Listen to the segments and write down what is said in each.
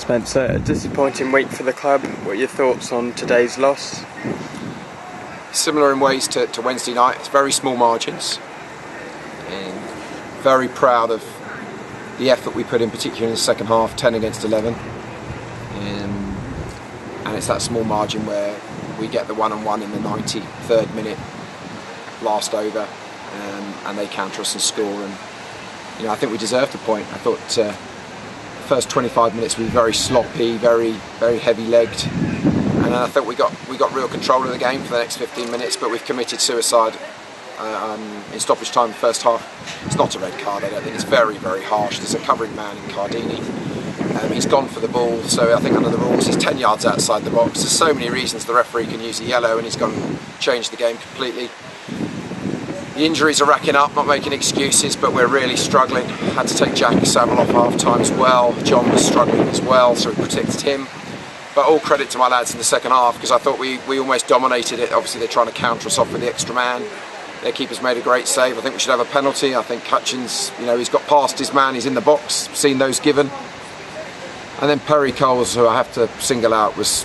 Spencer, a disappointing week for the club. What are your thoughts on today's loss? Similar in ways to Wednesday night. It's very small margins, and very proud of the effort we put in, particularly in the second half, 10 against 11. And it's that small margin where we get the one-on-one in the 93rd minute, last over, and they counter us and score. And I think we deserved the point. I thought the first 25 minutes we were very sloppy, very heavy-legged. And I think we got real control of the game for the next 15 minutes, but we've committed suicide in stoppage time in the first half. It's not a red card, I don't think. It's very, very harsh. There's a covering man in Cardini. He's gone for the ball, so I think under the rules he's 10 yards outside the box. There's so many reasons the referee can use a yellow, and he's gone and changed the game completely. The injuries are racking up, not making excuses, but we're really struggling. Had to take Jack Saville off half time as well. John was struggling as well, so we protected him. But all credit to my lads in the second half, because I thought we almost dominated it. Obviously they're trying to counter us off with the extra man. Their keeper's made a great save. I think we should have a penalty. I think Hutchins, he's got past his man, he's in the box, seen those given. And then Perry Coles, who I have to single out, was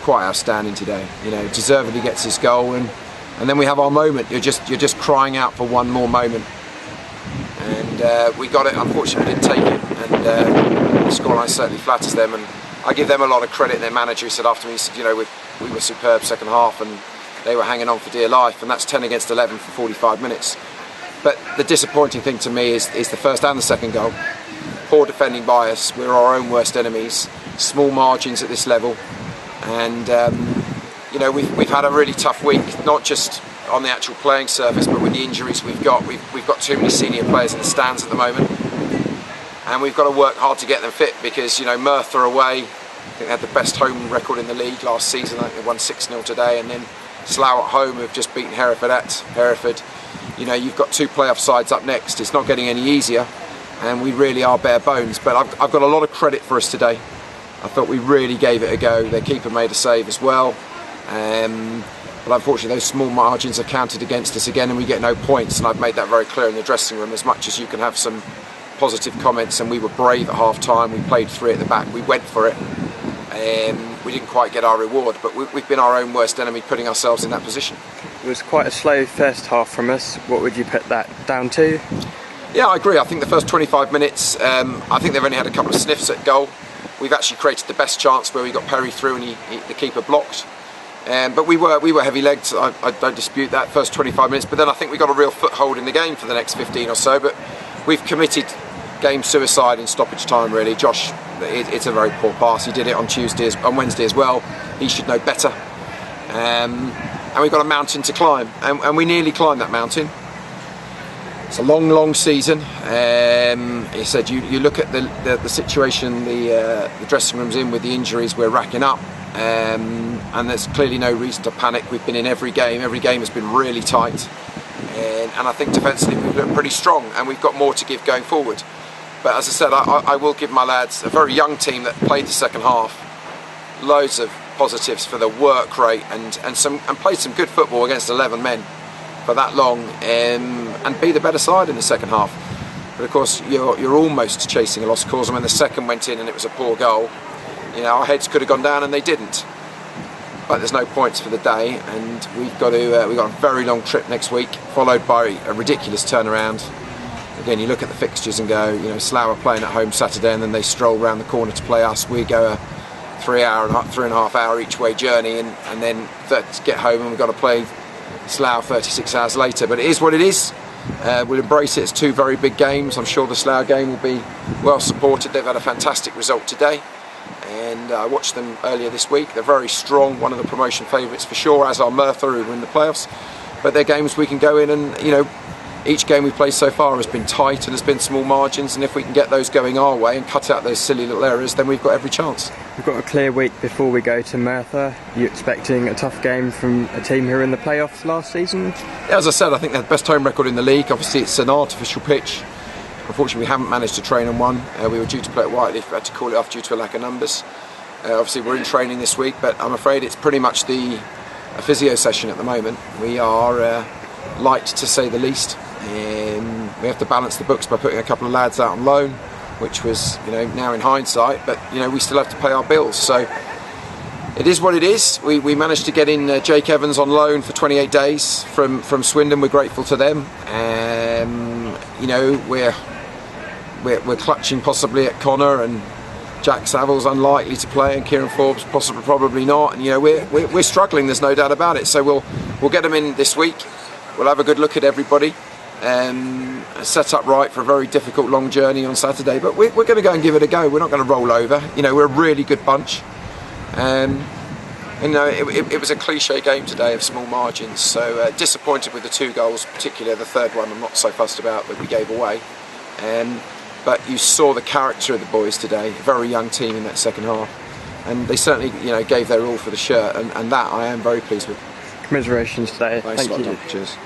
quite outstanding today. Deservedly gets his goal, and then we have our moment. You're just crying out for one more moment. And we got it, unfortunately we didn't take it. And the scoreline certainly flatters them. And I give them a lot of credit. Their manager, who said after me, he said, we were superb second half and they were hanging on for dear life, and that's 10 against 11 for 45 minutes. But the disappointing thing to me is the first and the second goal. Poor defending by us. We're our own worst enemies. Small margins at this level, and we've had a really tough week, not just on the actual playing surface, but with the injuries we've got. We've got too many senior players in the stands at the moment. And we've got to work hard to get them fit, because Merthyr away, I think they had the best home record in the league last season. I think they won 6-0 today, and then Slough at home have just beaten Hereford at Hereford. You've got two playoff sides up next. It's not getting any easier, and we really are bare bones. But I've got a lot of credit for us today. I thought we really gave it a go. Their keeper made a save as well. But unfortunately those small margins are counted against us again, and we get no points. And I've made that very clear in the dressing room. As much as you can have some positive comments, and we were brave at half time, we played three at the back, we went for it, we didn't quite get our reward, but we've been our own worst enemy, putting ourselves in that position. It was quite a slow first half from us. What would you put that down to? Yeah, I agree. I think the first 25 minutes, I think they've only had a couple of sniffs at goal. We've actually created the best chance where we got Perry through and the keeper blocked. But we were heavy-legged. I don't dispute that first 25 minutes, but then I think we got a real foothold in the game for the next 15 or so. But we've committed game suicide in stoppage time, really. Josh, it's a very poor pass. He did it on Wednesday as well. He should know better. And we've got a mountain to climb, and we nearly climbed that mountain. It's a long season. He said you look at the situation the dressing room's in with the injuries we're racking up, and there's clearly no reason to panic. We've been in every game. Every game has been really tight, and I think defensively we've looked pretty strong, and we've got more to give going forward. But as I said, I will give my lads, a very young team that played the second half, loads of positives for the work rate and played some good football against 11 men for that long, and be the better side in the second half. But of course you're almost chasing a lost cause, and when the second went in and it was a poor goal, our heads could have gone down, and they didn't. But there's no points for the day, and we've got a very long trip next week, followed by a ridiculous turnaround. Again, you look at the fixtures and go, Slough are playing at home Saturday, and then they stroll round the corner to play us. We go a 3.5 hour each way journey, and then to get home, and we've got to play Slough 36 hours later. But it is what it is. We'll embrace it as two very big games. I'm sure the Slough game will be well supported. They've had a fantastic result today, and I watched them earlier this week. They're very strong, one of the promotion favourites for sure, as are Merthyr, who win the playoffs. But they're games we can go in and, each game we've played so far has been tight and has been small margins, and if we can get those going our way and cut out those silly little errors, then we've got every chance. We've got a clear week before we go to Merthyr. Are you expecting a tough game from a team who were in the playoffs last season? Yeah, as I said, I think they had the best home record in the league. Obviously it's an artificial pitch. Unfortunately we haven't managed to train on one. We were due to play at Whiteleaf, we had to call it off due to a lack of numbers. Obviously we're in training this week, but I'm afraid it's pretty much a physio session at the moment. We are light, to say the least. We have to balance the books by putting a couple of lads out on loan. which was, you know, now in hindsight, but you know, we still have to pay our bills. So it is what it is. We managed to get in Jake Evans on loan for 28 days from Swindon. We're grateful to them. You know, we're clutching possibly at Connor, and Jack Saville's unlikely to play, and Kieran Forbes probably not. And you know, we're struggling. There's no doubt about it. So we'll get them in this week. We'll have a good look at everybody. Set up right for a very difficult long journey on Saturday. But we're going to go and give it a go. We're not going to roll over. You know, we're a really good bunch. You know, it was a cliche game today of small margins, so disappointed with the 2 goals, particularly the third one I'm not so fussed about, that we gave away. But you saw the character of the boys today, a very young team in that second half, and they certainly, you know, gave their all for the shirt, and that I am very pleased with. Commiserations today. Thanks Thank a lot, you. Tom. Cheers.